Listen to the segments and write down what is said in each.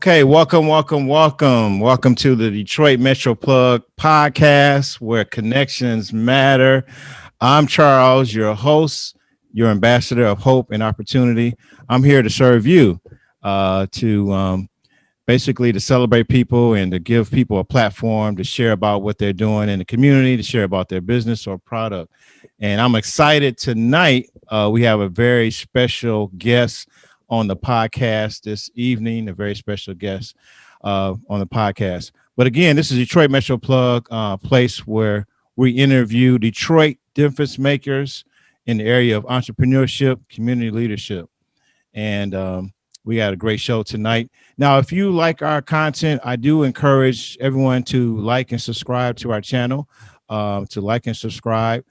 Okay, welcome to the Detroit Metro Plug podcast where connections matter. I'm Charles, your host, your ambassador of hope and opportunity. I'm here to serve you, to basically to celebrate people and to give people a platform to share about what they're doing in the community, to share about their business or product. And I'm excited tonight. We have a very special guest on the podcast this evening, a very special guest on the podcast. But again, this is Detroit Metro Plug, place where we interview Detroit difference makers in the area of entrepreneurship, community leadership. And we had a great show tonight. Now, if you like our content, I do encourage everyone to like and subscribe to our channel, to like and subscribe.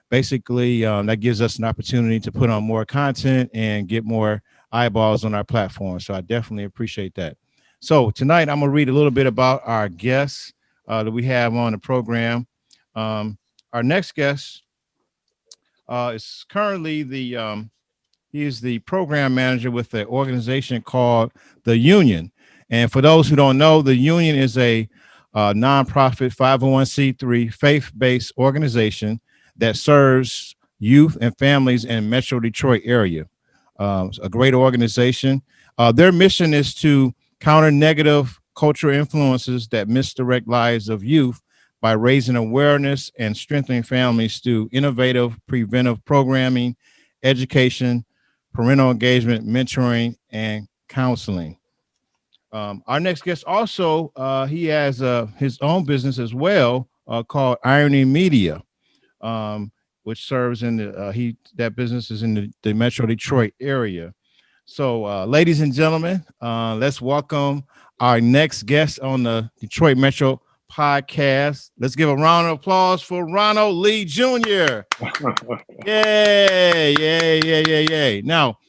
Basically, that gives us an opportunity to put on more content and get more eyeballs on our platform. So I definitely appreciate that. So tonight, I'm going to read a little bit about our guests that we have on the program. Our next guest is currently he is the program manager with the organization called the Yunion. And for those who don't know, the Yunion is a nonprofit 501c3 faith-based organization that serves youth and families in Metro Detroit area. A great organization. Their mission is to counter negative cultural influences that misdirect lives of youth by raising awareness and strengthening families through innovative preventive programming, education, parental engagement, mentoring, and counseling. Our next guest also, he has his own business as well called Irony Media, which serves in that business is in the Metro Detroit area. So, ladies and gentlemen, let's welcome our next guest on the Detroit Metro podcast. Let's give a round of applause for Ronald Lee Jr. Yay. Now,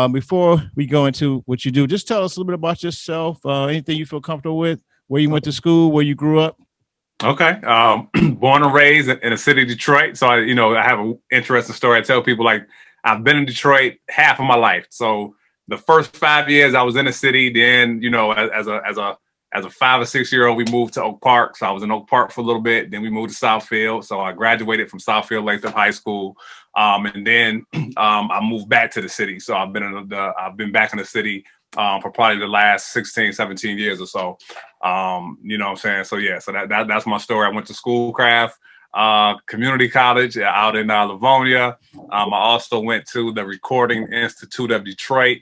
before we go into what you do, just tell us a little bit about yourself, anything you feel comfortable with, where you went to school, where you grew up. Okay. Born and raised in the city of Detroit. So, I have an interesting story. I tell people, like, I've been in Detroit half of my life. So the first 5 years I was in the city, then, as a 5 or 6 year old, we moved to Oak Park. So I was in Oak Park for a little bit. Then we moved to Southfield. So I graduated from Southfield Lathrop High School. And then I moved back to the city. So I've been back in the city for probably the last 16, 17 years or so. You know what I'm saying? So yeah, so that's my story. I went to Schoolcraft Community College out in Livonia. I also went to the Recording Institute of Detroit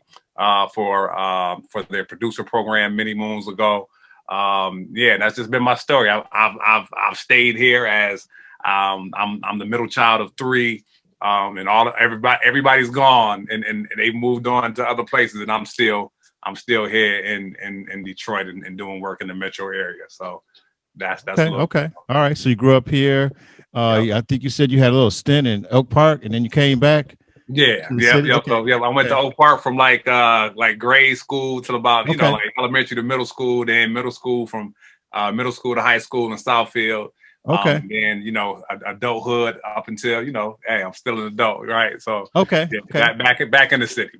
for their producer program many moons ago. That's just been my story. I've stayed here as I'm the middle child of three. And everybody's gone and they moved on to other places, and I'm still here in Detroit and doing work in the metro area. So that's okay. All right. So you grew up here. Yep. I think you said you had a little stint in Oak Park and then you came back. Yeah. Okay. So I went to Oak Park from like grade school till about, like elementary to middle school, then middle school from middle school to high school in Southfield. Okay. And adulthood up until, hey, I'm still an adult, right? So okay. Back in the city.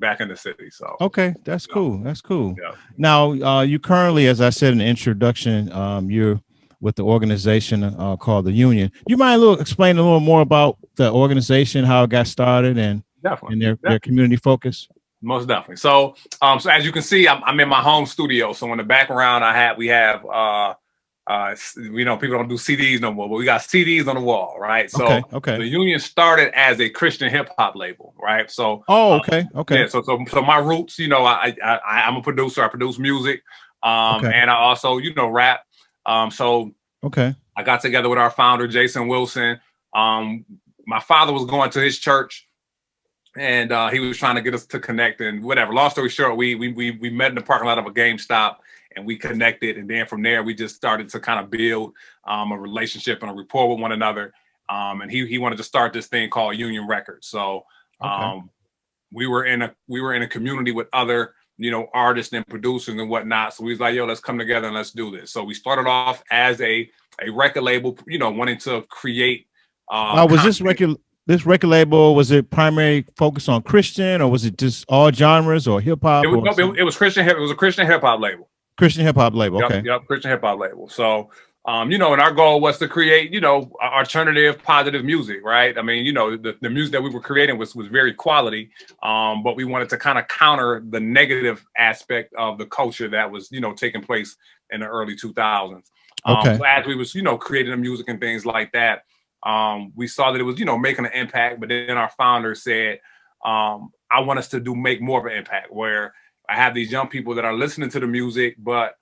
So that's cool. That's cool. Yeah. Now you currently, as I said in the introduction, you're with the organization called the Yunion. You mind explain a little more about the organization, how it got started, and their community focus? Most definitely. So as you can see, I'm in my home studio. So in the background, we have people don't do CDs no more, but we got CDs on the wall, right? So the Yunion started as a Christian hip hop label, right? So Yeah. So my roots, I'm a producer. I produce music, and I also rap. I got together with our founder Jason Wilson. My father was going to his church, and he was trying to get us to connect and whatever. Long story short, we met in the parking lot of a GameStop. And we connected, and then from there we just started to kind of build a relationship and a rapport with one another. And he wanted to start this thing called Union Records. So we were in a community with other artists and producers and whatnot. So we was like, yo, let's come together and let's do this. So we started off as a record label, wanting to create. Was this record this record label, was it primarily focused on Christian, or was it just all genres, or hip hop, or It was Christian hip. It was a Christian hip hop label. Christian hip hop label? Yep, Okay. yep, Christian hip hop label. So, and our goal was to create, alternative, positive music, right? I mean, the music that we were creating was very quality, but we wanted to kind of counter the negative aspect of the culture that was, taking place in the early 2000s. Okay. So as we was, creating the music and things like that, we saw that it was, making an impact. But then our founder said, I want us to make more of an impact, where I have these young people that are listening to the music, but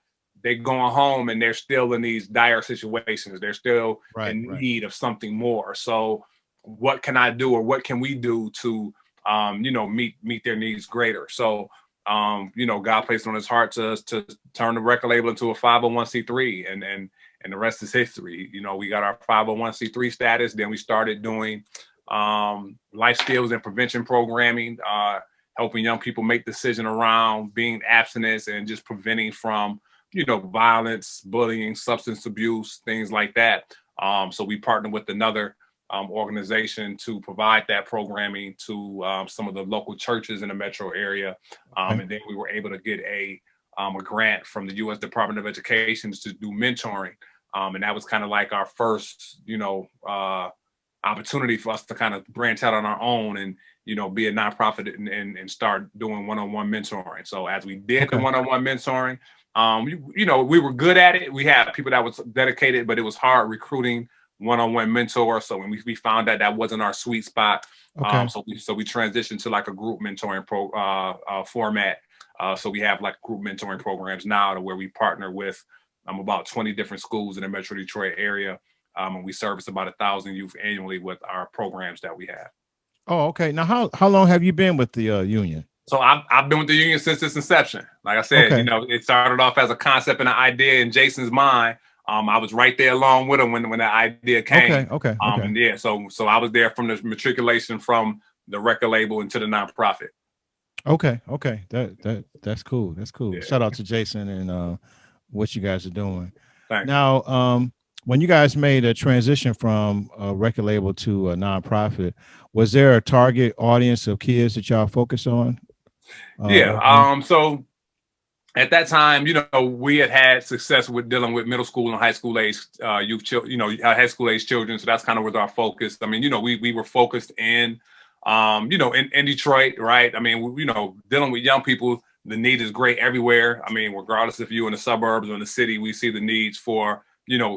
they're going home and they're still in these dire situations. They're still in need of something more. So what can I do, or what can we do to, meet their needs greater? So, God placed on his heart to turn the record label into a 501c3, and the rest is history. We got our 501c3 status. Then we started doing life skills and prevention programming, helping young people make decisions around being abstinence and just preventing from, violence, bullying, substance abuse, things like that. So we partnered with another organization to provide that programming to some of the local churches in the metro area. And then we were able to get a grant from the U.S. Department of Education to do mentoring. And that was kind of like our first, opportunity for us to kind of branch out on our own and, be a nonprofit and start doing one-on-one mentoring. So as we did the one-on-one mentoring, we were good at it. We had people that was dedicated, but it was hard recruiting one-on-one mentors. So when we found that wasn't our sweet spot, so we transitioned to like a group mentoring format. So we have like group mentoring programs now, to where we partner with about 20 different schools in the Metro Detroit area, and we service about 1,000 youth annually with our programs that we have. Oh, okay. Now, how long have you been with the Union? So I've been with the Union since its inception. Like I said, it started off as a concept and an idea in Jason's mind. I was right there along with him when that idea came. Okay. And yeah, so I was there from the matriculation from the record label into the nonprofit. Okay. That's cool. That's cool. Yeah. Shout out to Jason and what you guys are doing. Thanks. Now, when you guys made a transition from a record label to a nonprofit, was there a target audience of kids that y'all focus on? So at that time, we had success with dealing with middle school and high school age youth, high school age children. So that's kind of was our focus. I mean, we were focused in, in Detroit, right? I mean, dealing with young people, the need is great everywhere. I mean, regardless if you're in the suburbs or in the city, we see the needs for,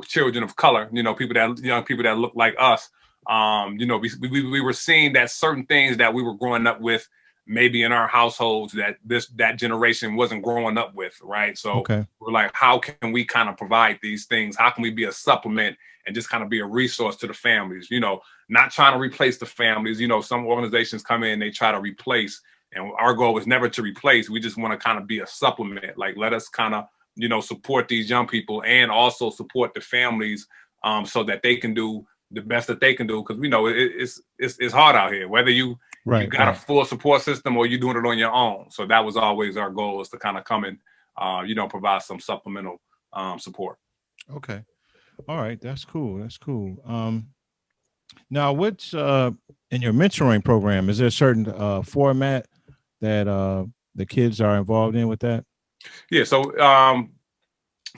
children of color, young people that look like us. We were seeing that certain things that we were growing up with, maybe in our households, that generation wasn't growing up with, right? So we're like, how can we kind of provide these things? How can we be a supplement and just kind of be a resource to the families? Not trying to replace the families. Some organizations come in, they try to replace, and our goal was never to replace. We just want to kind of be a supplement. Like, let us kind of, support these young people and also support the families, so that they can do the best that they can do. Because it's hard out here, whether you got a full support system or you're doing it on your own. So that was always our goal, is to kind of come and, provide some supplemental support. Okay. All right. That's cool. Now, what's in your mentoring program? Is there a certain format that the kids are involved in with that? Yeah. So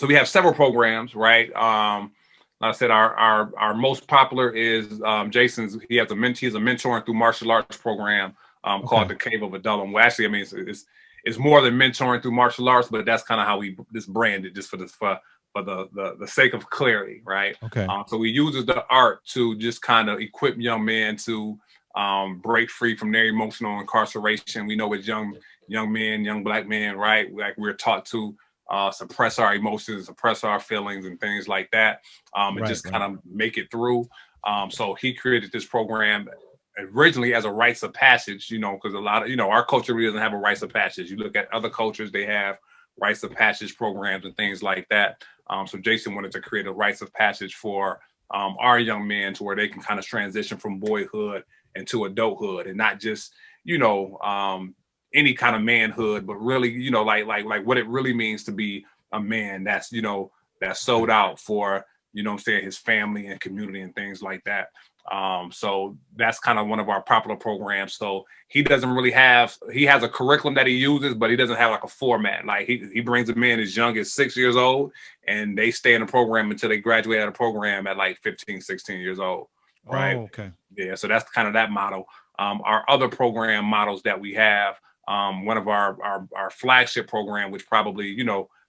we have several programs, right? Like I said, our most popular is Jason's. He has a mentoring through martial arts program called the Cave of Adullam. Well, actually, I mean, it's more than mentoring through martial arts, but that's kind of how we just branded, just for the sake of clarity, right? Okay. So we use the art to just kind of equip young men to break free from their emotional incarceration. We know as young men, young Black men, right? Like, we're taught to suppress our emotions, suppress our feelings and things like that, and just kind of make it through. So he created this program originally as a rites of passage, because a lot of, our culture really doesn't have a rites of passage. You look at other cultures, they have rites of passage programs and things like that. So Jason wanted to create a rites of passage for our young men, to where they can kind of transition from boyhood into adulthood, and not just, any kind of manhood, but really, like what it really means to be a man that's, that's sold out for, his family and community and things like that. So that's kind of one of our popular programs. So he doesn't really he has a curriculum that he uses, but he doesn't have like a format. Like he brings them in as young as 6 years old, and they stay in the program until they graduate out of the program at like 15, 16 years old. Right. Oh, okay. Yeah. So that's kind of that model. Our other program models that we have, one of our flagship program, which probably,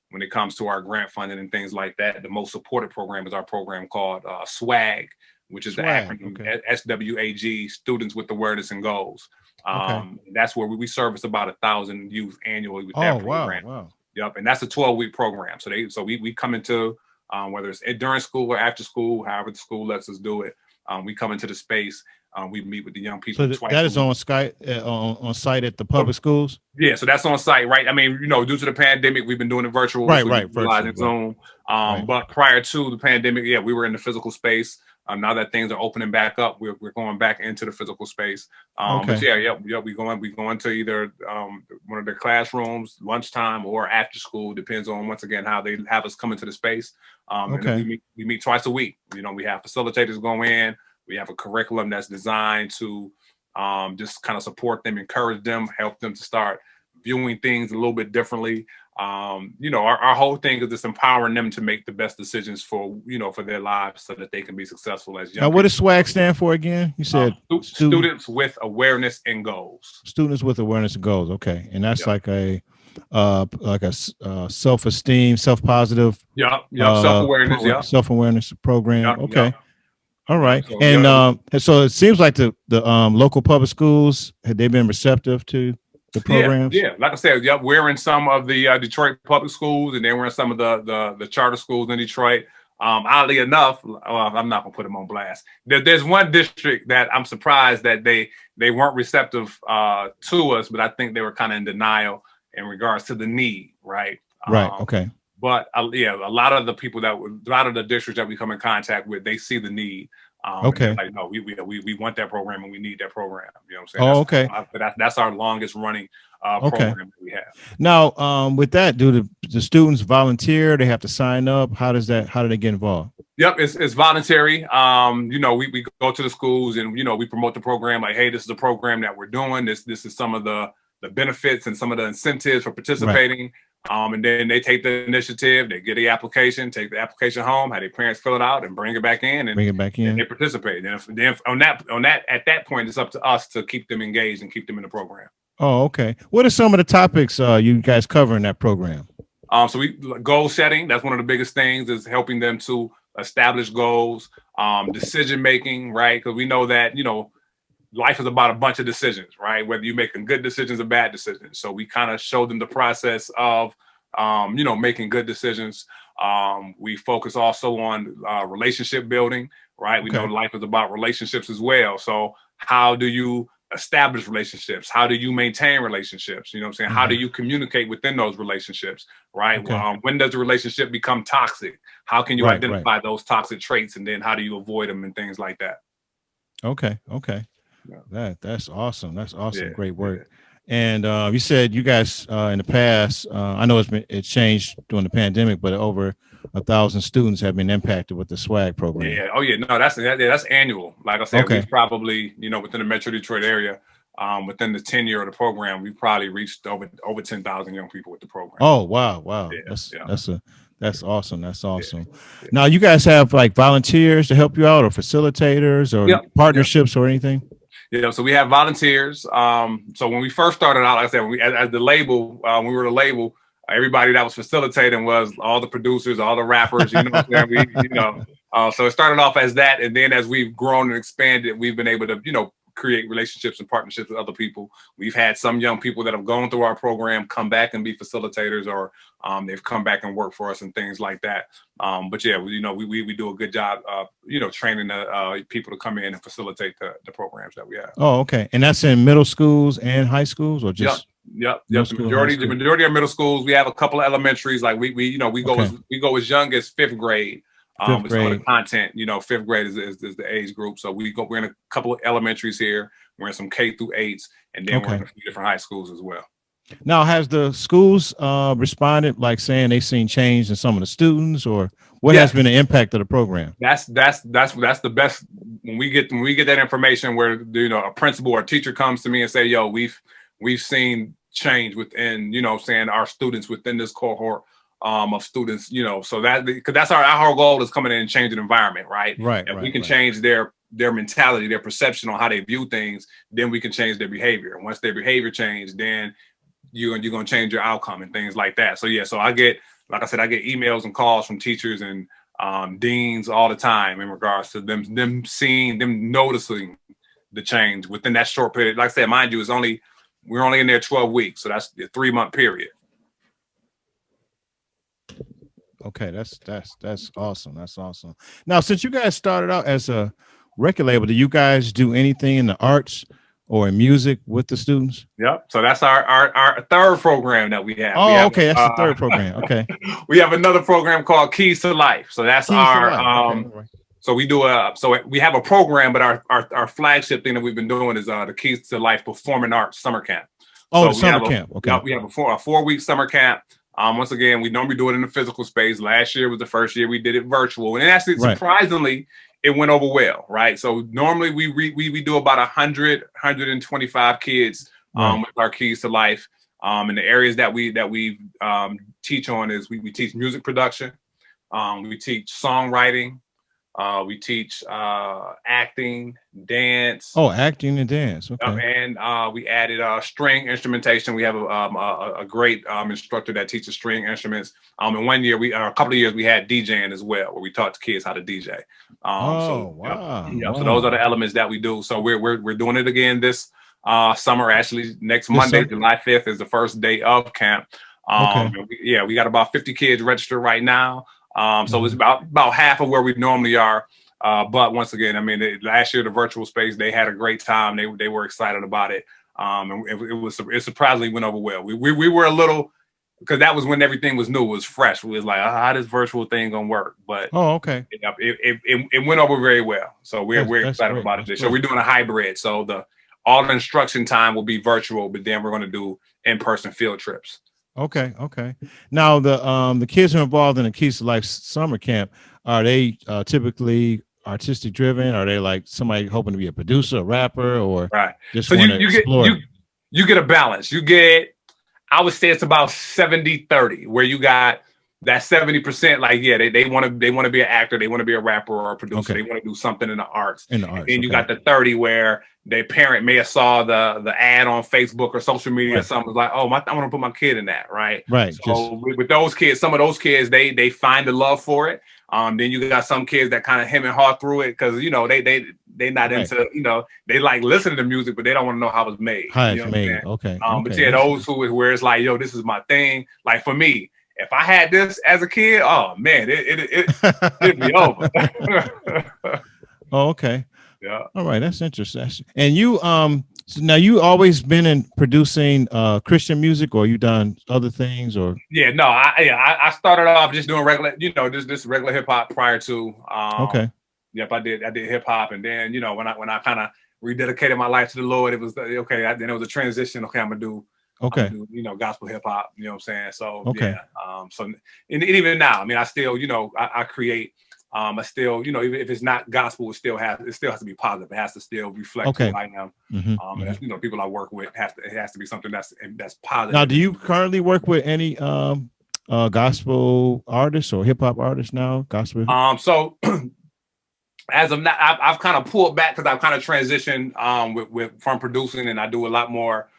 when it comes to our grant funding and things like that, the most supported program is our program called SWAG, which is Swag, the acronym okay. SWAG, Students with Awareness and Goals. Okay. That's where we service about 1,000 youth annually with Oh, that wow, program. wow. Yep, and that's a 12-week program. So we come into whether it's during school or after school, however the school lets us do it. We come into the space. We meet with the young people So twice that a is week. on Skype on site at the public schools. Yeah, so that's on site, right? I mean, due to the pandemic, we've been doing it virtual, Right, so right, we're utilizing virtual, Zoom. right. But prior to the pandemic, yeah, we were in the physical space. Now that things are opening back up, we're going back into the physical space. Okay. But yeah, we going to either one of the classrooms, lunchtime, or after school. Depends on once again how they have us come into the space. And Okay. then we meet twice a week. We have facilitators go in. We have a curriculum that's designed to just kind of support them, encourage them, help them to start viewing things a little bit differently. Our whole thing is just empowering them to make the best decisions for their lives so that they can be successful as young Now, people. what does SWAG stand for again? You said Students with Awareness and Goals. Students with Awareness and Goals. Okay. And that's like a self-esteem, self-positive. Yep. Self-awareness. Self-awareness program. Yep. Okay. Yep. All right. So, and so it seems like the local public schools, had they been receptive to the programs? Yeah. Like I said, yep, we're in some of the Detroit public schools, and then we're in some of the charter schools in Detroit. Oddly enough, I'm not gonna put them on blast. There's one district that I'm surprised that they weren't receptive to us, but I think they were kind of in denial in regards to the need, right? Right. Okay. But a lot of the people a lot of the districts that we come in contact with, they see the need. Okay. Like, no, we want that program and we need that program. You know what I'm saying? That's our longest running program that we have. Now, with that, do the students volunteer? They have to sign up. How do they get involved? Yep, it's voluntary. We go to the schools and we promote the program. Like, hey, this is a program that we're doing. This is some of the benefits and some of the incentives for participating. Right. And then they take the initiative, they get the application, take the application home, have their parents fill it out and bring it back in and they participate. And then on that, at that point, it's up to us to keep them engaged and keep them in the program. Oh, okay. What are some of the topics you guys cover in that program? So goal setting, that's one of the biggest things, is helping them to establish goals, decision making, right? Because we know that, life is about a bunch of decisions, right? Whether you're making good decisions or bad decisions. So we kind of show them the process of, making good decisions. We focus also on relationship building, right? We know life is about relationships as well. So how do you establish relationships? How do you maintain relationships? You know what I'm saying? Mm-hmm. How do you communicate within those relationships, right? Okay. When does the relationship become toxic? How can you identify those toxic traits, and then how do you avoid them and things like that? Okay. Yeah. That's awesome. That's awesome. Yeah, great work. Yeah. And you said you guys in the past, I know it's changed during the pandemic, but over 1,000 students have been impacted with the SWAG program. Yeah. Oh yeah. No, that's annual. Like I said, we've probably, within the Metro Detroit area, within the 10 year of the program, we've probably reached over 10,000 young people with the program. Oh, wow. Yeah, that's awesome. That's awesome. Yeah. Now you guys have like volunteers to help you out, or facilitators, or partnerships or anything? Yeah, so we have volunteers. So when we first started out, like I said, as the label, when we were the label, everybody that was facilitating was all the producers, all the rappers. So it started off as that, and then as we've grown and expanded, we've been able to, create relationships and partnerships with other people. We've had some young people that have gone through our program come back and be facilitators, or they've come back and work for us and things like that. But yeah, we do a good job of, training people to come in and facilitate the programs that we have. Oh, okay. And that's in middle schools and high schools, or just? Yep. The majority are middle schools. We have a couple of elementaries. Like we go as young as fifth grade. With some of the content, fifth grade is the age group. So we're in a couple of elementaries here. We're in some K through 8s, and then we're in a few different high schools as well. Now, has the schools responded, like saying they've seen change in some of the students, or what has Yes, been the impact of the program? that's the best when we get that information where a principal or teacher comes to me and say, yo, we've seen change within, saying our students within this cohort of students, so that because that's our goal is coming in and changing the environment, right? Right, If we right, can right. change their mentality, their perception on how they view things, then we can change their behavior. And once their behavior change, then you're gonna change your outcome and things like that. So yeah, so like I said, I get emails and calls from teachers and deans all the time in regards to them seeing, them noticing the change within that short period. Like I said, mind you, we're only in there 12 weeks, so that's the 3-month period. Okay, that's awesome. That's awesome. Now, since you guys started out as a record label, do you guys do anything in the arts or in music with the students? Yep. So that's our third program that we have. Oh, okay, that's the third program. Okay, We have another program called Keys to Life. So that's Keys to our Life. Okay, all right. so we have a program, but our flagship thing that we've been doing is the Keys to Life Performing Arts Summer Camp. Oh, So the summer camp. Okay. we have a 4-week summer camp. Once again, we normally do it in the physical space. Last year was the first year we did it virtual, and actually, Right. surprisingly, it went over well. Right. So normally we do about 125 kids Right. with our Keys to Life. And the areas that we teach on is we teach music production, we teach songwriting, we teach acting, dance. Oh, acting and dance. Okay. And we added string instrumentation. We have a great instructor that teaches string instruments. And one year, a couple of years, we had DJing as well, where we taught the kids how to DJ. Oh, wow. Wow. So those are the elements that we do. So we're doing it again this summer. Actually, next This Monday, summer? July 5th, is the first day of camp. Okay. We got about 50 kids registered right now. So it's about half of where we normally are. But once again, I mean, last year, the virtual space, they had a great time. They were excited about it. And it surprisingly went over well. We were a little, because that was when everything was new, it was fresh. We was like, how this virtual thing gonna work? But Oh, okay. it went over very well. So we're That's excited great. about it. That's So great. we're doing a hybrid. So all the instruction time will be virtual, but then we're going to do in-person field trips. Okay. Okay. Now the kids who are involved in the Keys to Life summer camp, are they typically artistic driven? Are they like somebody hoping to be a producer, a rapper, or Right. just So want to explore? you get a balance. I would say it's about 70-30, where you got that 70%, like, yeah, they want to be an actor, they want to be a rapper or a producer, Okay. they want to do something in the arts. In the arts. And you got the 30 where their parent may have saw the ad on Facebook or social media, or Right. something, like, oh, I want to put my kid in that, right? Right. So with those kids, some of those kids, they find the love for it. Then you got some kids that kind of hem and haw through it because they not Right. into, they like listening to music, but they don't want to know how it's made. How You it's know what I'm made. saying? Okay. But Okay. yeah, those where it's like, yo, this is my thing. Like for me, if I had this as a kid, oh man, it'd be over. Oh, okay. Yeah. All right, that's interesting. And you so now you always been in producing Christian music, or you done other things, or Yeah, no, I started off just doing regular, this regular hip hop prior to. okay. Yep, I did hip hop, and then when I kind of rededicated my life to the Lord, it was okay. Then it was a transition. Okay, I'm gonna do gospel hip hop. You know what I'm saying? So Okay. yeah. And even now, I mean, I still, I create. I still, even if it's not gospel, it still has to be positive. It has to still reflect who I am. And that's, people I work with it has to be something that's positive. Now, do you currently work with any gospel artists or hip hop artists now? Gospel. So as of now, I've kind of pulled back because I've kind of transitioned from producing, and I do a lot more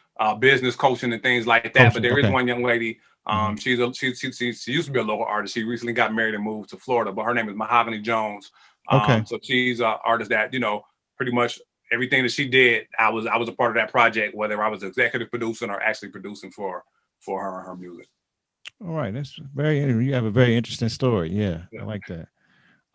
business coaching and things like that. But there is one young lady. She used to be a local artist. She recently got married and moved to Florida, but her name is Mahogany Jones. So she's an artist that pretty much everything that she did, I was a part of that project, whether I was executive producing or actually producing for her and her music. All right, that's you have a very interesting story. Yeah. I like that.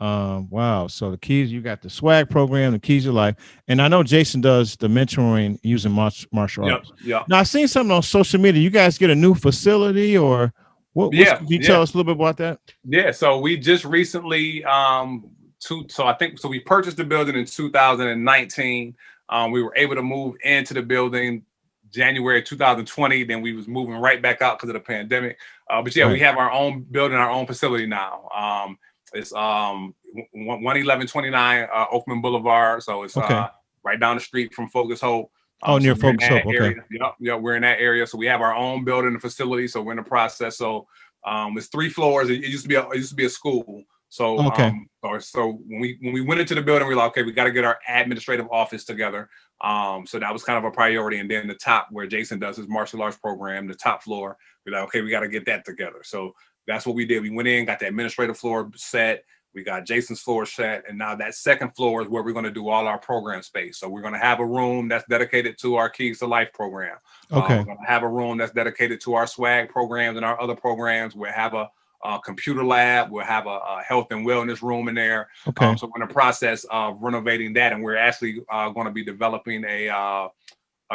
Wow. So the keys, you got the swag program, the keys of life. And I know Jason does the mentoring using martial arts. Yeah. Now I've seen something on social media. You guys get a new facility, or what? Can you tell us a little bit about that? Yeah. So we just recently, we purchased the building in 2019. We were able to move into the building January 2020. Then we was moving right back out because of the pandemic. But yeah, we have our own building, our own facility now. It's 11129 Oakland Boulevard. So it's right down the street from Focus Hope. Near so Focus Hope. Okay. Yep, we're in that area. So we have our own building and facility. So we're in the process. So it's 3 floors. It used to be a school. So so when we went into the building, we were like, okay, we got to get our administrative office together. So that was kind of a priority. And then the top, where Jason does his martial arts program, the top floor, we're like, okay, we got to get that together. So that's what we did. We went in, got the administrative floor set. We got Jason's floor set. And now that second floor is where we're going to do all our program space. So we're going to have a room that's dedicated to our Keys to Life program. We're going to have a room that's dedicated to our swag programs and our other programs. We'll have a computer lab. We'll have a health and wellness room in there. So we're in the process of renovating that. And we're actually going to be developing a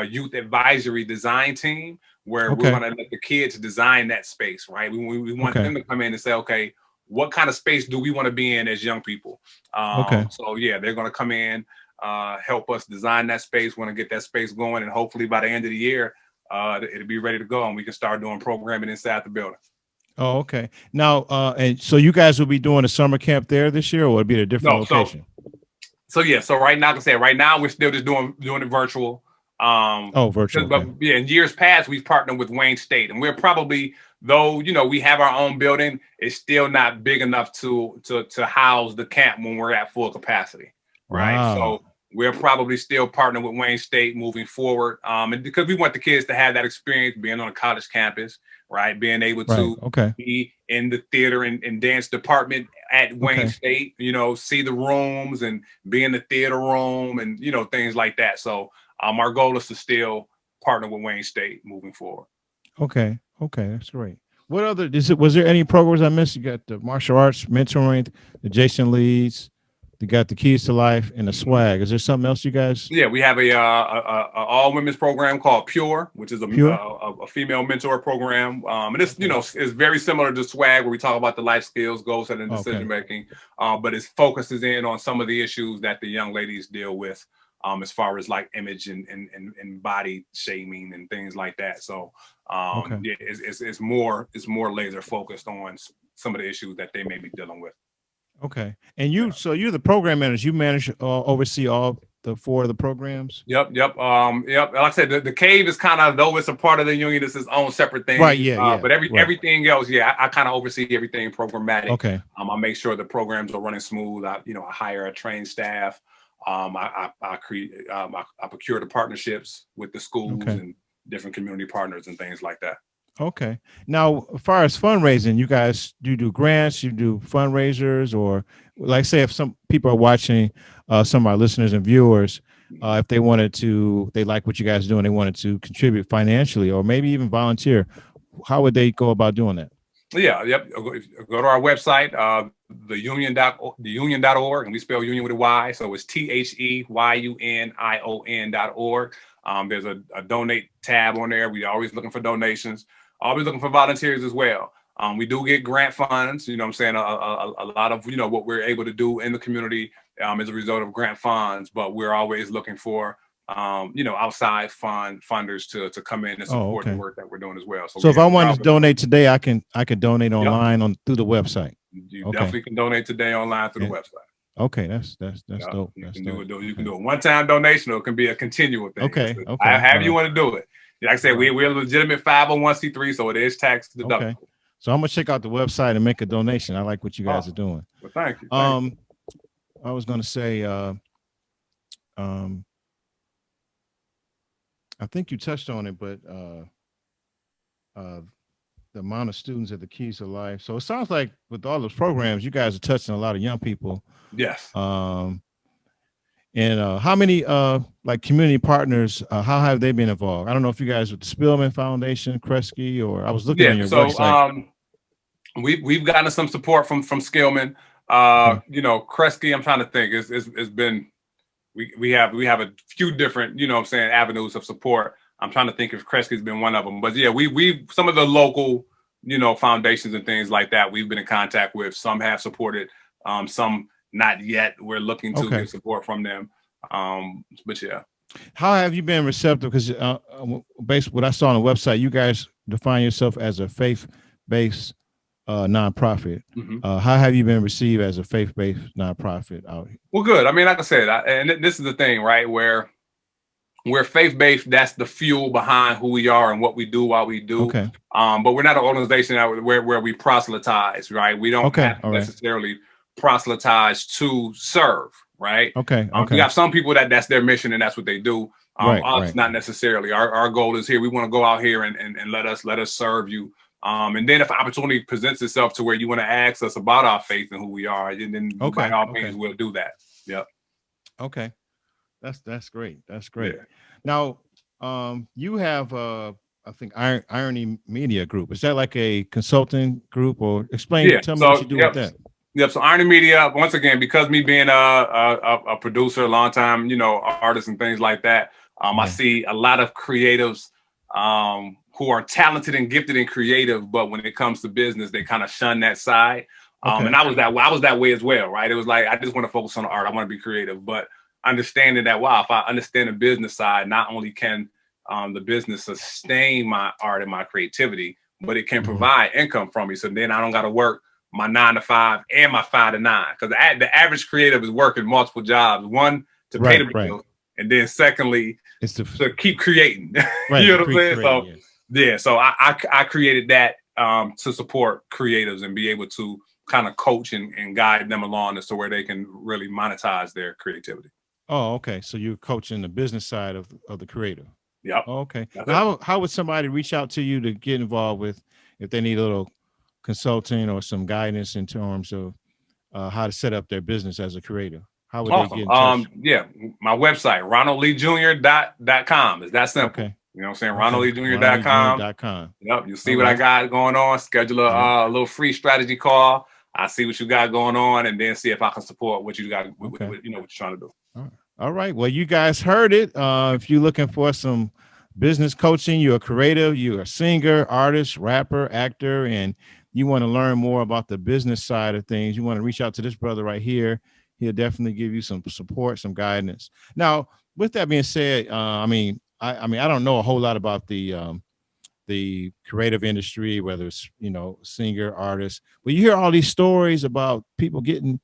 youth advisory design team where we're going to let the kids design that space, right? We want them to come in and say, okay, what kind of space do we want to be in as young people? So yeah, they're going to come in, help us design that space. Want to get that space going, and hopefully by the end of the year, it'll be ready to go, and we can start doing programming inside the building. Oh, okay. Now, and so you guys will be doing a summer camp there this year, or will it be at a different location? So right now, like I said, right now we're still just doing it virtual. Virtual. But yeah, in years past, we've partnered with Wayne State, and we're probably, though, we have our own building, it's still not big enough to house the camp when we're at full capacity, right? Wow. So we're probably still partnering with Wayne State moving forward, and because we want the kids to have that experience being on a college campus, right? Being able to be in the theater and dance department at Wayne State, see the rooms and be in the theater room and, things like that. So our goal is to still partner with Wayne State moving forward. Okay, that's great. What other was there any programs I missed? You got the martial arts mentoring, the Jason leads, you got the Keys to Life, and the swag. Is there something else you guys? Yeah, we have a all women's program called Pure, which is a female mentor program. And it's is very similar to swag, where we talk about the life skills, goal setting, and decision making. But it focuses in on some of the issues that the young ladies deal with. As far as like image and body shaming and things like that. So yeah, it's more laser focused on some of the issues that they may be dealing with. Okay. And so you're the program manager. You manage, oversee all the 4 of the programs? Yep. Like I said, the cave is kind of, though it's a part of the union, it's its own separate thing. Right, yeah. But everything else, I kind of oversee everything programmatic. Okay. I make sure the programs are running smooth. I hire a trained staff. I procure the partnerships with the schools and different community partners and things like that. Okay. Now, as far as fundraising, you guys do grants, you do fundraisers, or like say if some people are watching, some of our listeners and viewers, if they like what you guys are doing, they wanted to contribute financially or maybe even volunteer, how would they go about doing that? Yeah, go to our website, theunion.org, and we spell union with a Y, so it's THEYUNION.org. There's a donate tab on there. We're always looking for donations, always looking for volunteers as well. We do get grant funds, a lot of what we're able to do in the community as a result of grant funds, but we're always looking for outside funders to come in and support the work that we're doing as well. So if I wanted to donate today, I can donate online through the website. You definitely can donate today online through the website. Okay, that's dope. You can do a one-time donation, or it can be a continual thing. Okay. However you want to do it. Like I said, we're a legitimate 501c3, so it is tax deductible. Okay. So I'm gonna check out the website and make a donation. I like what you guys are doing. Well, thank you. I was gonna say, I think you touched on it, but the amount of students at the Keys to Life. So it sounds like with all those programs, you guys are touching a lot of young people. Yes. And how many like community partners? How have they been involved? I don't know if you guys with the Spillman Foundation, Kresge, or I was looking on your website. We've gotten some support from Skillman. Kresge, I'm trying to think. It's been. We have a few different, avenues of support. I'm trying to think if Kresge's been one of them, but yeah, we some of the local, foundations and things like that we've been in contact with. Some have supported, some not yet. We're looking to get support from them. But yeah. How have you been receptive? Because based what I saw on the website, you guys define yourself as a faith-based nonprofit. Mhm. How have you been received as a faith-based nonprofit out here? Well, good. I mean, like I said, and this is the thing, right? Where we're faith-based. That's the fuel behind who we are and what we do while we do. Okay. But we're not an organization where we proselytize, right? We don't Okay. have to All right. necessarily proselytize to serve, right? Okay. We Okay. have some people that's their mission and that's what they do. Right. Us, Right. not necessarily. Our goal is here. We want to go out here and let us serve you. And then if opportunity presents itself to where you want to ask us about our faith and who we are, and then by Okay. all Okay. means we'll do that. Yep. Okay. That's great. That's great. Yeah. Now, you have I think Irony Media Group. Is that like a consulting group, or explain? Yeah. Tell me what you So do with yep. that. Yep. So Irony Media, once again, because me being a producer, a long time, artist and things like that, I Yeah. see a lot of creatives who are talented and gifted and creative, but when it comes to business, they kind of shun that side. Okay. And I was that way as well, right? It was like I just want to focus on the art. I want to be creative, but understanding that if I understand the business side, not only can the business sustain my art and my creativity, but it can Mm-hmm. provide income for me. So then I don't got to work my 9 to 5 and my 5 to 9, because the average creative is working multiple jobs. One, to pay the Right. Right. bills, and then secondly, It's the to keep creating. right. You The know what I'm saying? So yes. yeah, so I created that to support creatives and be able to kind of coach and guide them along as to where they can really monetize their creativity. Oh, okay. So you're coaching the business side of the creator. Yep. Oh, okay. That's Now, it. how would somebody reach out to you to get involved with if they need a little consulting or some guidance in terms of how to set up their business as a creator? How would they get Awesome. in touch? Yeah, my website, ronaldleejr.com. Is that simple. Okay. You know what I'm saying? Okay. ronaldleejr.com. RonaldLeeJr.com. Yep, you see All what I right. got going on. Schedule Yeah. a little free strategy call. I see what you got going on, and then see if I can support what you got. Okay. What you're trying to do. All right. All right. Well, you guys heard it. If you're looking for some business coaching, you're a creative, you're a singer, artist, rapper, actor, and you want to learn more about the business side of things, you want to reach out to this brother right here. He'll definitely give you some support, some guidance. Now, with that being said, I don't know a whole lot about the creative industry, whether it's singer, artist, but you hear all these stories about people getting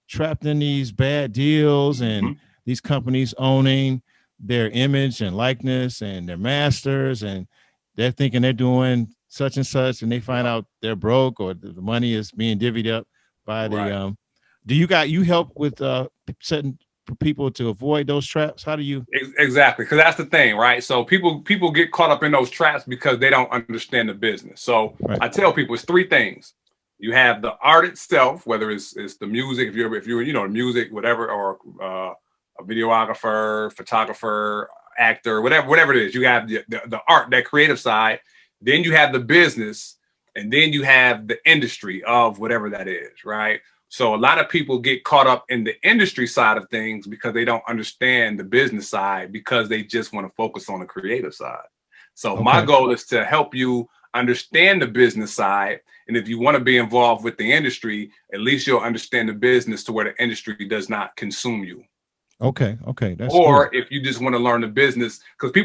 trapped in these bad deals and Mhm. these companies owning their image and likeness and their masters, and they're thinking they're doing such and such, and they find Yeah. out they're broke or the money is being divvied up by the Right. do you help with setting for people to avoid those traps? How do you? Exactly, because that's the thing, right? So people get caught up in those traps because they don't understand the business. So Right. I tell people it's three things. You have the art itself, whether it's the music, if you're music, whatever, or a videographer, photographer, actor, whatever it is. You have the art, that creative side. Then you have the business, and then you have the industry of whatever that is, right? So a lot of people get caught up in the industry side of things because they don't understand the business side, because they just want to focus on the creative side. So my Okay. goal is to help you understand the business side. And if you want to be involved with the industry, at least you'll understand the business to where the industry does not consume you. Okay. Okay. That's good. Or if you just want to learn the business, because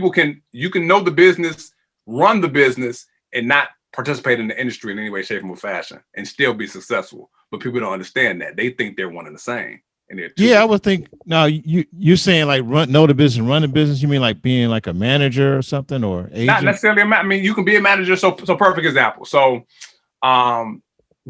you can know the business, run the business, and not participate in the industry in any way, shape, or fashion, and still be successful. But people don't understand that. They think they're one and the same, and they're two Yeah, I different. would think. Now you're saying like know the business, run the business. You mean like being like a manager or something, or Not agent? necessarily. I mean, you can be a manager. So perfect example. So,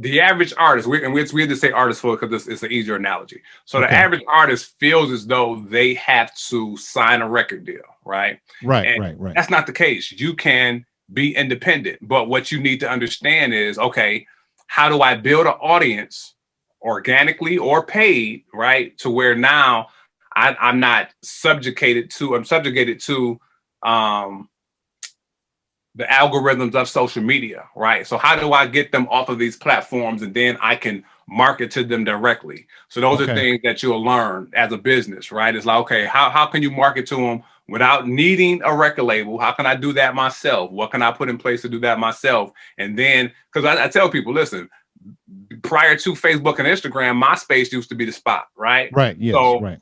the average artist, we had to say artist for because it's an easier analogy. So the Okay. average artist feels as though they have to sign a record deal, right? Right. And Right. Right. that's not the case. You can be independent, but what you need to understand is, okay, how do I build an audience organically or paid, right? To where now I'm not subjugated to, um, the algorithms of social media, right? So how do I get them off of these platforms, and then I can market to them directly? So those are Okay. things that you'll learn as a business, right? It's like, okay, how can you market to them without needing a record label? How can I do that myself? What can I put in place to do that myself? And then, because I tell people, listen, prior to Facebook and Instagram, MySpace used to be the spot, right? Right. Yes. So Right.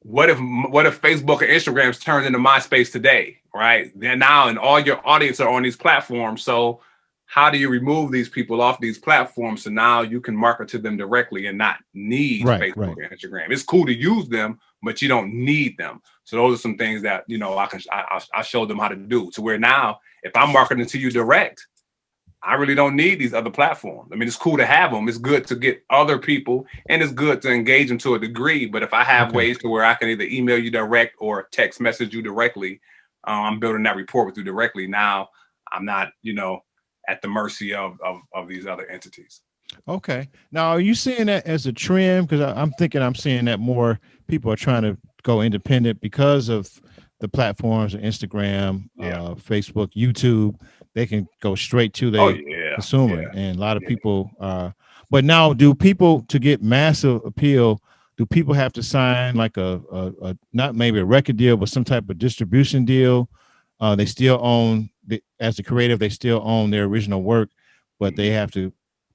what if Facebook and Instagram turns into MySpace today, right? Then now, and all your audience are on these platforms. So how do you remove these people off these platforms so now you can market to them directly and not need Facebook or Instagram? It's cool to use them, but you don't need them. So those are some things that, you know, I show them how to do, to where now if I'm marketing to you direct, I really don't need these other platforms. I mean, it's cool to have them. It's good to get other people, and it's good to engage them to a degree. But if I have ways to where I can either email you direct or text message you directly, I'm building that rapport with you directly. Now I'm not, you know, at the mercy of these other entities. Okay. Now, are you seeing that as a trend? Because I'm seeing that more people are trying to go independent because of the platforms, Instagram, Facebook, YouTube. They can go straight to their consumer, and a lot of people but now, do people, to get massive appeal, do people have to sign like a not maybe a record deal, but some type of distribution deal? They still own as a creative, they still own their original work, but they have to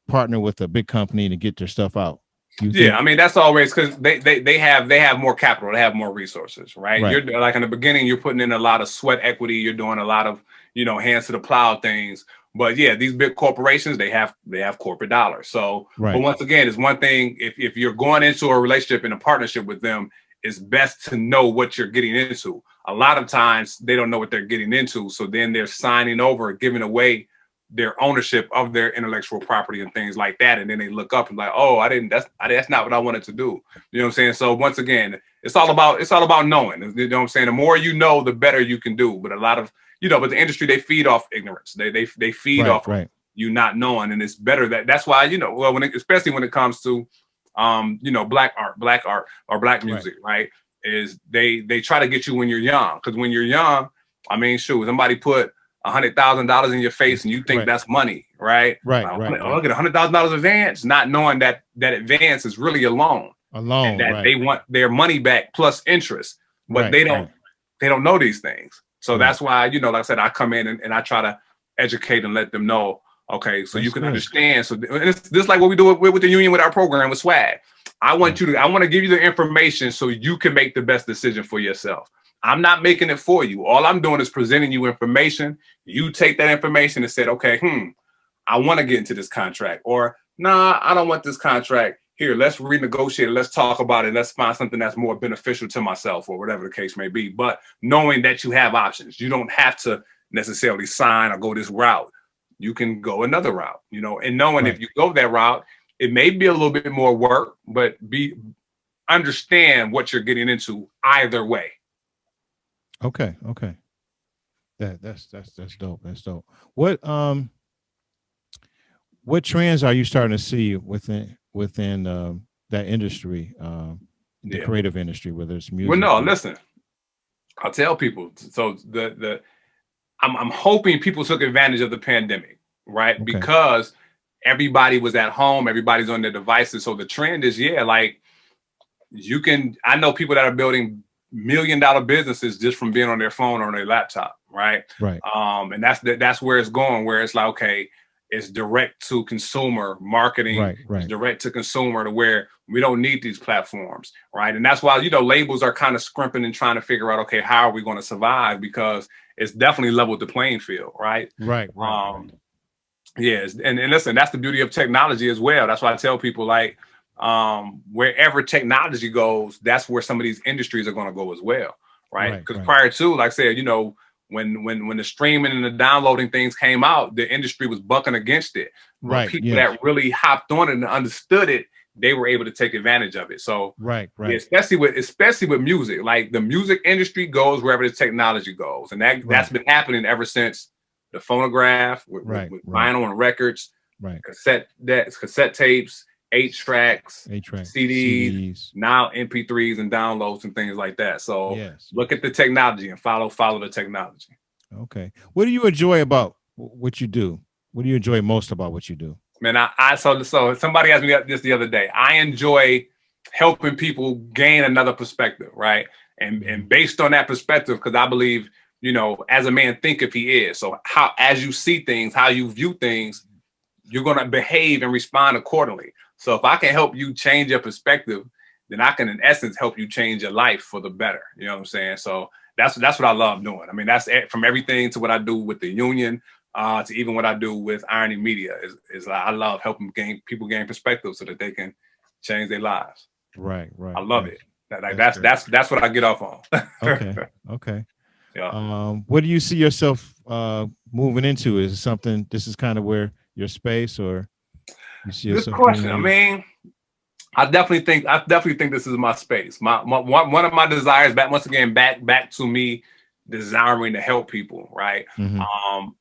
partner with a big company to get their stuff out. I mean, that's always because they have more capital, they have more resources, right? You're like, in the beginning, you're putting in a lot of sweat equity, you're doing a lot of, you know, hands to the plow things. But yeah, these big corporations, they have corporate dollars. So, but once again, it's one thing, if you're going into a relationship and a partnership with them, it's best to know what you're getting into. A lot of times they don't know what they're getting into. So then they're signing over, giving away their ownership of their intellectual property and things like that. And then they look up and like, oh, that's not what I wanted to do. You know what I'm saying? So once again, it's all about knowing. You know what I'm saying? The more you know, the better you can do. But a lot of, you know, but the industry, they feed off ignorance. They feed off you not knowing. And it's better that's why, you know, well, especially when it comes to you know, black art or black music, right? Is they try to get you when you're young. Because when you're young, I mean, shoot, somebody put $100,000 in your face and you think that's money, right? I'll get $100,000 advance, not knowing that advance is really a loan, and that they want their money back plus interest, but they don't know these things. So that's why, you know, like I said, I come in and I try to educate and let them know, okay, so you can understand. So it's just like what we do with the Union, with our program with Swag. I want to give you the information so you can make the best decision for yourself. I'm not making it for you. All I'm doing is presenting you information. You take that information and said, okay, I want to get into this contract, or nah, I don't want this contract. Here, let's renegotiate. Let's talk about it. Let's find something that's more beneficial to myself, or whatever the case may be. But knowing that you have options, you don't have to necessarily sign or go this route. You can go another route, you know, and knowing if you go that route, it may be a little bit more work, but understand what you're getting into either way. Okay. That's dope. That's dope. What trends are you starting to see within that industry, the creative industry, whether it's music? Well, no, listen, I'll tell people. So I'm hoping people took advantage of the pandemic, right? Because everybody was at home, everybody's on their devices. So the trend is, like, I know people that are building $1 million businesses just from being on their phone or on their laptop, right? And that's where it's going, where it's like, okay, it's direct to consumer marketing, it's direct to consumer, to where we don't need these platforms, right? And that's why, you know, labels are kind of scrimping and trying to figure out, okay, how are we going to survive? Because it's definitely leveled the playing field, right? Yes, and listen, that's the beauty of technology as well. That's why I tell people, like, wherever technology goes, that's where some of these industries are going to go as well, right? Because prior to, like I said, you know, when the streaming and the downloading things came out, the industry was bucking against it. But people that really hopped on it and understood it, they were able to take advantage of it. So yeah, especially with music, like the music industry goes wherever the technology goes, and that's been happening ever since the phonograph with vinyl and records, cassette tapes, 8-tracks, CDs, now MP3s and downloads and things like that. So look at the technology and follow the technology. Okay. What do you enjoy about what you do? What do you enjoy most about what you do? Man, so somebody asked me this the other day. I enjoy helping people gain another perspective, right? And based on that perspective, because I believe, you know, as a man thinketh he is. So as you see things, how you view things, you're going to behave and respond accordingly. So if I can help you change your perspective, then I can, in essence, help you change your life for the better. You know what I'm saying? So that's what I love doing. I mean, that's from everything to what I do with the Union, to even what I do with Irony Media. Is I love helping people gain perspective so that they can change their lives. Right. I love it. That's what I get off on. Okay. Yeah. What do you see yourself moving into? Is it something? This is kind of where your space, or you see yourself? Good question. I mean, I definitely think this is my space. One of my desires, back to me desiring to help people, right? Mm-hmm.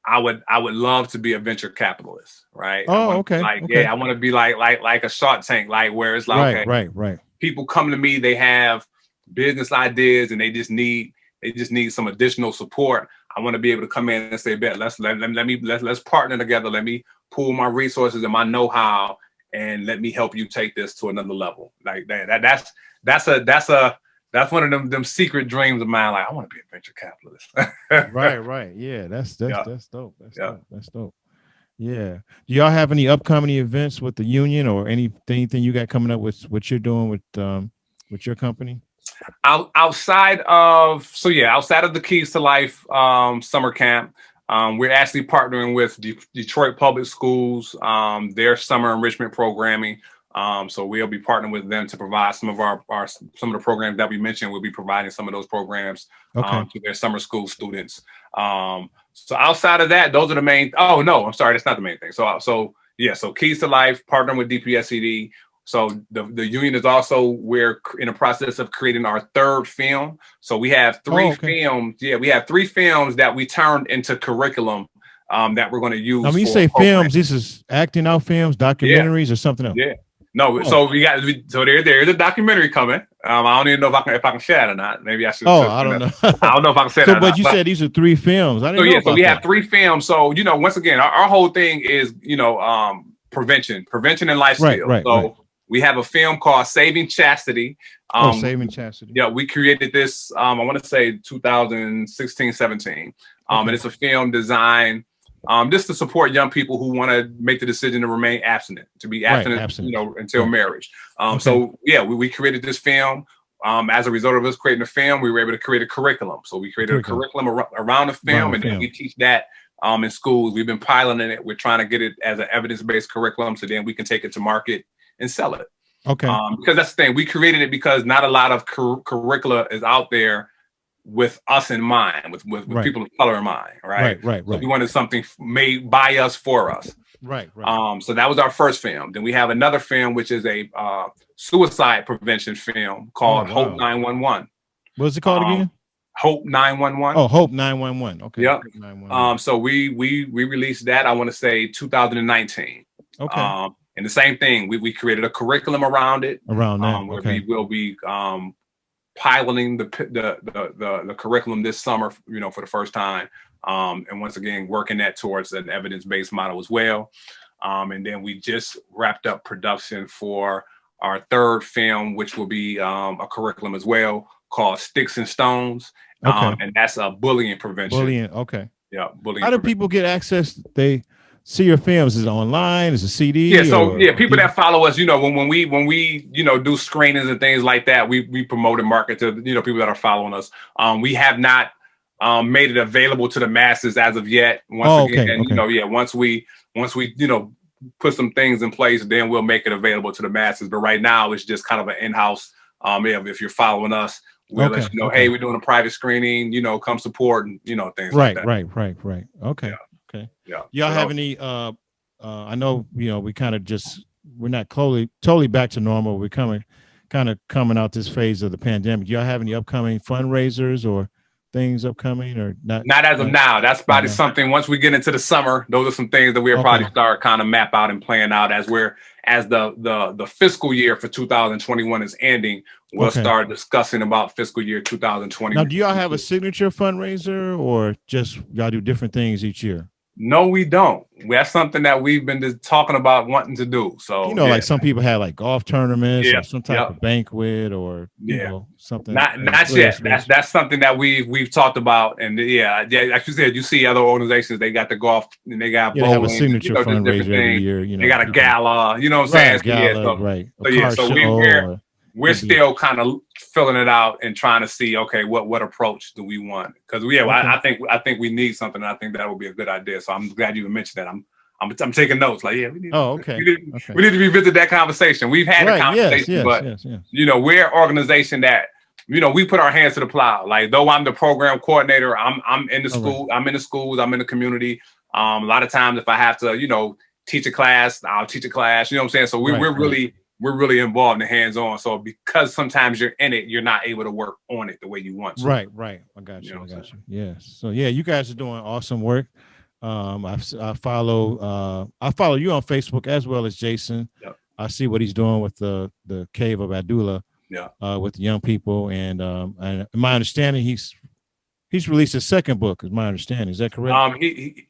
I would love to be a venture capitalist, right? Oh, okay. I want to be like a Shark Tank, like where it's like, right. People come to me, they have business ideas and they just need some additional support. I want to be able to come in and say, "Bet, let's partner together. Let me pool my resources and my know-how, and let me help you take this to another level." Like that. That's one of them secret dreams of mine. Like, I want to be a venture capitalist. Right. Yeah, that's dope. That's dope. Yeah. Do y'all have any upcoming events with the Union, or anything you got coming up with what you're doing with your company? Outside of the Keys to Life summer camp, we're actually partnering with Detroit Public Schools, their summer enrichment programming. So we'll be partnering with them to provide some of some of the programs that we mentioned. We'll be providing some of those programs to their summer school students. So outside of that, those are the main. Oh no, I'm sorry, that's not the main thing. So Keys to Life, partnering with DPSCD. So the Union is also, we're in the process of creating our third film. So we have three films. Yeah, we have 3 films that we turned into curriculum that we're going to use. Now, when you say films, this is acting out films, documentaries, or something else? Yeah. No, so there's a documentary coming. I don't even know if I can share that or not. Maybe I should. I don't know. I don't know if I can say that. But you said these are 3 films. I didn't know. So we have 3 films. So once again, our whole thing is prevention and life skills. So we have a film called Saving Chastity. Saving Chastity. Yeah, we created this. I want to say 2016, 17. And it's a film designed just to support young people who want to make the decision to remain abstinent, to be abstinent, until marriage. So we created this film. As a result of us creating a film, we were able to create a curriculum. So we created a curriculum around the film, and then we teach that in schools. We've been piloting it. We're trying to get it as an evidence-based curriculum, so then we can take it to market and sell it. Because that's the thing. We created it because not a lot of curricula is out there with us in mind, with people of color in mind, right? So we wanted something made by us for us. Right. So that was our first film. Then we have another film, which is a suicide prevention film called Hope 911. What's it called again? Hope 911. Oh, Hope 911. Okay. Yep. So we released that, I want to say 2019. Okay. And the same thing, we created a curriculum around it. Around that, where we will be piloting the curriculum this summer, for the first time. And once again, working that towards an evidence-based model as well. And then we just wrapped up production for our third film, which will be a curriculum as well, called Sticks and Stones. And that's a bullying prevention. Bullying, okay. Yeah, bullying. How do people get access? They see your films? Is it online? Is it CD? Yeah, so people that follow us, when we do screenings and things like that, we promote and market to people that are following us. We have not made it available to the masses as of yet. Once we put some things in place, then we'll make it available to the masses. But right now, it's just kind of an in-house. If you're following us, we'll let you know, hey, we're doing a private screening. Come support and things like that. Right. Okay. Yeah. Okay. Yeah. Y'all have any? I know we kind of we're not totally back to normal. We're coming out this phase of the pandemic. Do y'all have any upcoming fundraisers or things upcoming, or not? Not as of now. That's probably something. Once we get into the summer, those are some things that we'll probably start kind of map out and plan out as the fiscal year for 2021 is ending. We'll start discussing about fiscal year 2020. Now, do y'all have a signature fundraiser, or just y'all do different things each year? No, we don't. That's something that we've been talking about wanting to do. So like some people have like golf tournaments or some type of banquet, or something. Not yet. That's something that we've talked about. And like you said, you see other organizations, they got the golf and they got bowling, they have a signature fundraiser every year. They got a gala. You know what I'm saying? Gala, right? So we're we're still kind of filling it out and trying to see, okay, what approach do we want? Because I think we need something. And I think that would be a good idea. So I'm glad you mentioned that. I'm taking notes. Like, yeah, we need to revisit that conversation. We've had a conversation, yes. You know, we're an organization that, you know, we put our hands to the plow. Like, though I'm the program coordinator, I'm in the school, I'm in the schools, I'm in the community. A lot of times, if I have to, you know, teach a class, I'll teach a class. You know what I'm saying? So we're really involved in hands-on. So because sometimes you're in it, you're not able to work on it the way you want to. Right. I got you. Yes. So yeah, you guys are doing awesome work. I follow you on Facebook as well as Jason. Yep. I see what he's doing with the Cave of Abdullah. With young people, and my understanding, he's released his second book. Is my understanding? Is that correct? He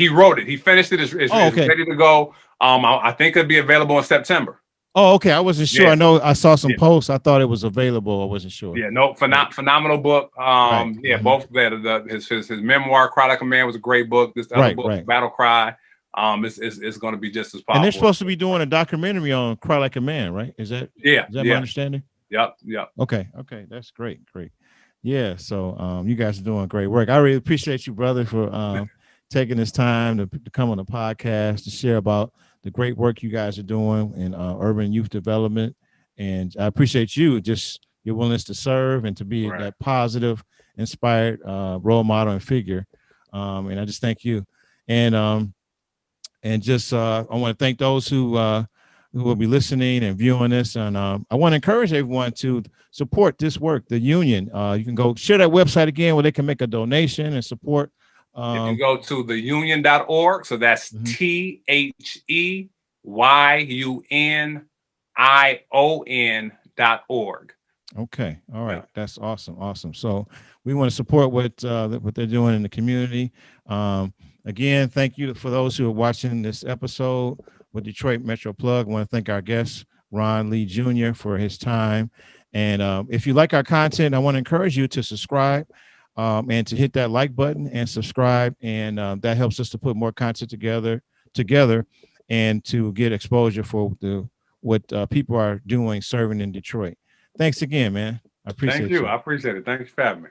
wrote it. He finished it. It's ready to go. I think it'll be available in September. Oh, okay. I wasn't sure. I know I saw some posts. I thought it was available. I wasn't sure. Yeah, no, phenomenal book. Both his memoir, Cry Like a Man, was a great book. This other book, Battle Cry, it's going to be just as powerful. And they're supposed to be doing a documentary on Cry Like a Man, right? Is that my understanding? Yep. Okay, that's great. Yeah, so you guys are doing great work. I really appreciate you, brother, for taking this time to come on the podcast to share about the great work you guys are doing in urban youth development. And I appreciate you, just your willingness to serve and to be that positive, inspired role model and figure. And I just thank you. And just I want to thank those who will be listening and viewing this. And I want to encourage everyone to support this work, the Union. You can go share that website again where they can make a donation and support. If you go to theunion.org, so that's THEYUNION.org. Okay. All right. That's awesome. So we want to support what they're doing in the community. Again, thank you for those who are watching this episode with Detroit Metro Plug. I want to thank our guest, Ron Lee Jr., for his time. And if you like our content, I want to encourage you to subscribe and to hit that like button and subscribe. And that helps us to put more content together and to get exposure for what people are doing, serving in Detroit. Thanks again, man. I appreciate you. I appreciate it. Thanks for having me.